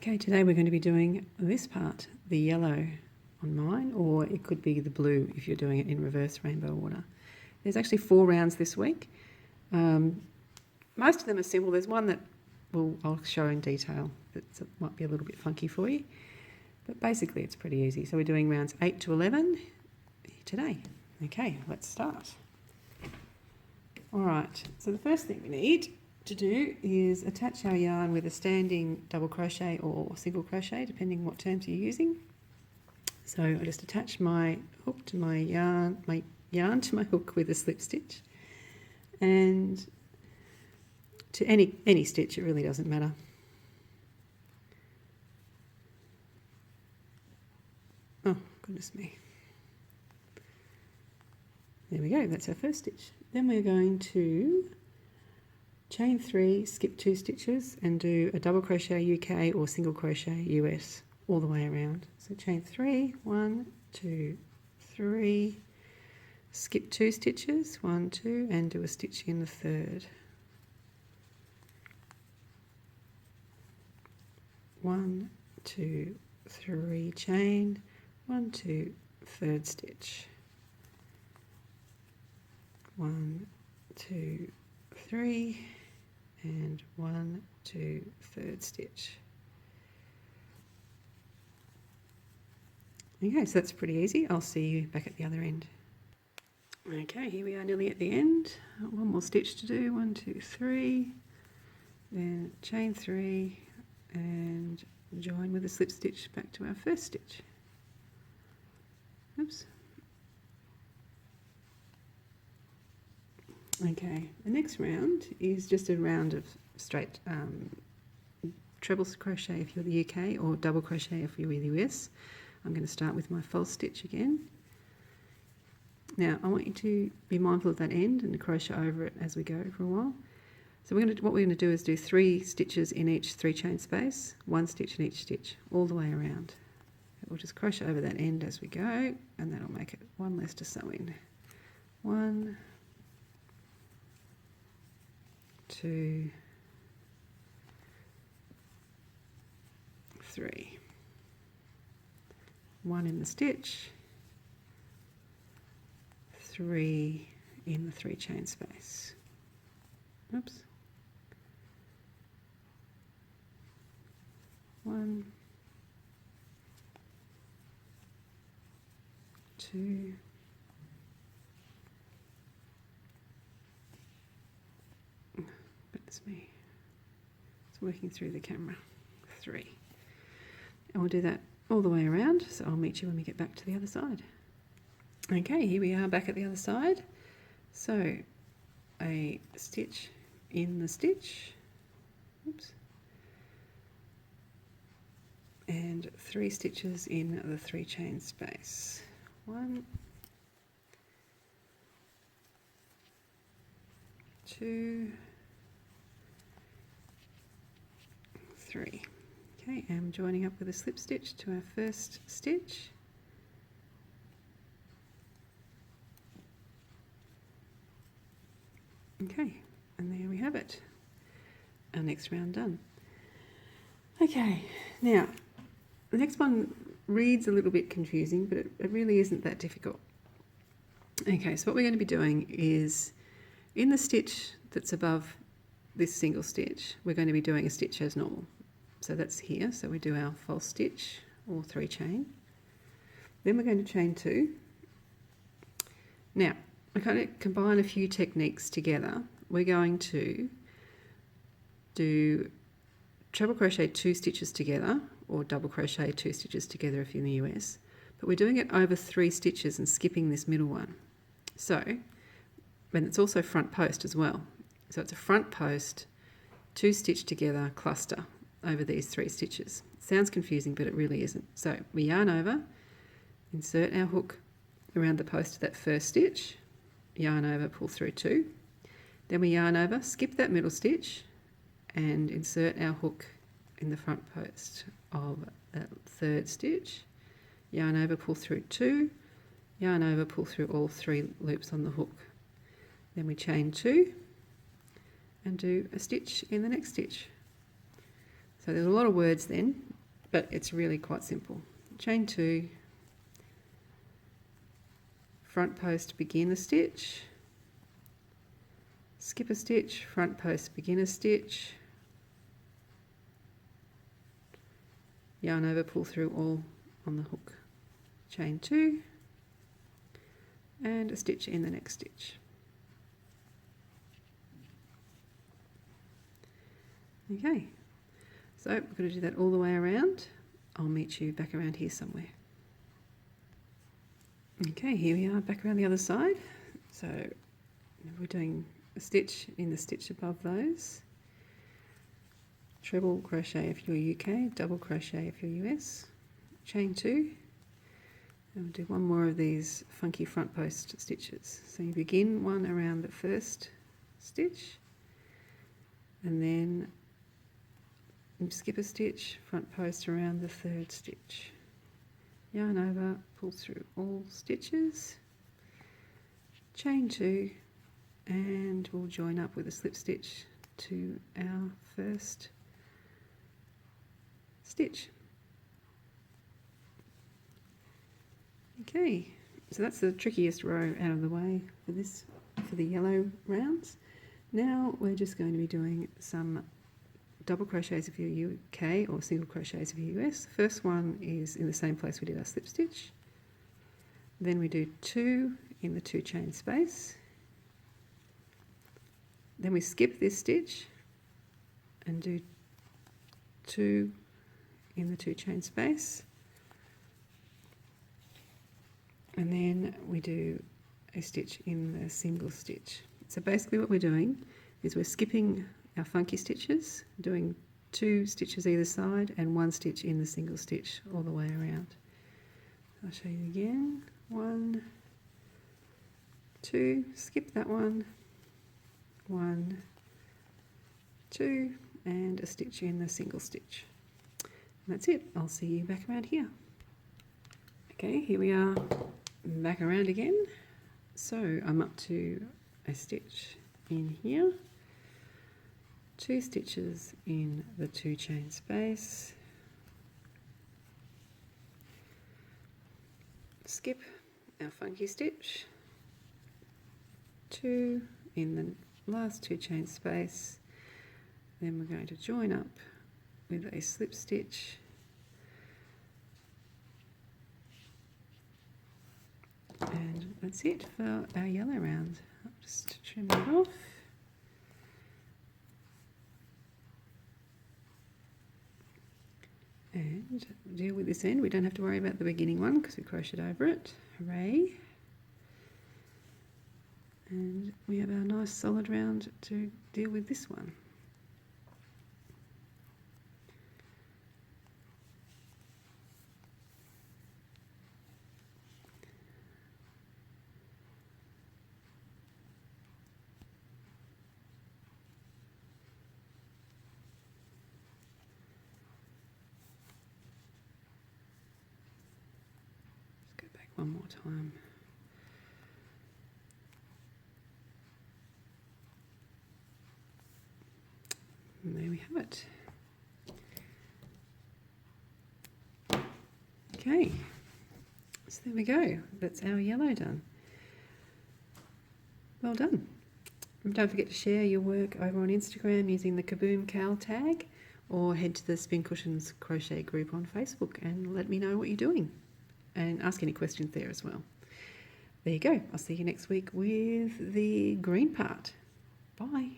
Okay, today we're going to be doing this part, the yellow on mine, or it could be the blue if you're doing it in reverse rainbow order. There's actually 4 rounds this week. Most of them are simple. There's one that I'll show in detail that might be a little bit funky for you, but basically it's pretty easy. So we're doing rounds 8 to 11 today. Okay, let's start. All right, so the first thing we need to do is attach our yarn with a standing double crochet or single crochet, depending what terms you're using. So I just attach my hook to my yarn to my hook with a slip stitch, and to any stitch, it really doesn't matter. Oh, goodness me. There we go, that's our first stitch. Then we're going to chain 3, skip 2 stitches and do a double crochet UK or single crochet US all the way around. So chain 3, 1, 2, 3, skip 2 stitches, 1, 2, and do a stitch in the third. 1, 2, 3, chain, 1, 2, third stitch. 1, 2, 3, and 1, 2, third stitch. Okay, so that's pretty easy. I'll see you back at the other end. Okay, here we are nearly at the end. One more stitch to do, 1, 2, 3, then chain 3 and join with a slip stitch back to our first stitch. Oops. Okay, the next round is just a round of straight treble crochet if you're the UK, or double crochet if you're the US. I'm going to start with my false stitch again. Now I want you to be mindful of that end and crochet over it as we go for a while. So what we're going to do is do 3 stitches in each 3 chain space, 1 stitch in each stitch, all the way around. We'll just crochet over that end as we go, and that'll make it 1 less to sew in. 1, 2, 3. 1 in the stitch, 3 in the 3 chain space. Oops. 1, 2, 3. It's working through the camera. 3. And we'll do that all the way around, so I'll meet you when we get back to the other side. Okay, here we are back at the other side. So a stitch in the stitch, oops, and 3 stitches in the 3 chain space. 1, 2, 3. Okay, I'm joining up with a slip stitch to our first stitch. Okay, and there we have it. Our next round done. Okay, now the next one reads a little bit confusing, but it really isn't that difficult. Okay, so what we're going to be doing is in the stitch that's above this single stitch, we're going to be doing a stitch as normal. So that's here, so we do our false stitch or 3 chain. Then we're going to chain 2. Now, I kind of combine a few techniques together. We're going to do treble crochet 2 stitches together, or double crochet 2 stitches together if you're in the US, but we're doing it over 3 stitches and skipping this middle one. So, and it's also front post as well. So it's a front post, 2 stitch together cluster over these 3 stitches. Sounds confusing, but it really isn't. So we yarn over, insert our hook around the post of that first stitch, yarn over, pull through 2. Then we yarn over, skip that middle stitch, and insert our hook in the front post of that third stitch, yarn over, pull through 2, yarn over, pull through all 3 loops on the hook. Then we chain 2 and do a stitch in the next stitch. So there's a lot of words then, but it's really quite simple. Chain 2, front post, begin a stitch, skip a stitch, front post, begin a stitch, yarn over, pull through all on the hook, chain 2, and a stitch in the next stitch. Okay, so we're going to do that all the way around. I'll meet you back around here somewhere. Okay, here we are back around the other side. So we're doing a stitch in the stitch above those, treble crochet if you're UK, double crochet if you're US, chain 2, and we'll do one more of these funky front post stitches. So you begin one around the first stitch, and then skip a stitch, front post around the third stitch, yarn over, pull through all stitches, chain 2, and we'll join up with a slip stitch to our first stitch. Okay, so that's the trickiest row out of the way for the yellow rounds. Now we're just going to be doing some double crochets if you're UK or single crochets if you're US. The first one is in the same place we did our slip stitch. Then we do 2 in the 2 chain space. Then we skip this stitch and do 2 in the 2 chain space. And then we do a stitch in the single stitch. So basically what we're doing is we're skipping our funky stitches, doing 2 stitches either side and 1 stitch in the single stitch all the way around. I'll show you again. 1, 2, skip that one, 1, 2, and a stitch in the single stitch. And that's it. I'll see you back around here. Okay, here we are back around again. So I'm up to a stitch in here, 2 stitches in the 2 chain space, skip our funky stitch, 2 in the last 2 chain space, then we're going to join up with a slip stitch and that's it for our yellow round. I'll just trim that off. And deal with this end. We don't have to worry about the beginning one because we crocheted over it. Hooray. And we have our nice solid round to deal with this one. One more time. And there we have it. Okay, so there we go. That's our yellow done. Well done. And don't forget to share your work over on Instagram using the Kaboom Cal tag, or head to the Spin Cushions Crochet group on Facebook and let me know what you're doing. And ask any questions there as well. There you go. I'll see you next week with the green part. Bye.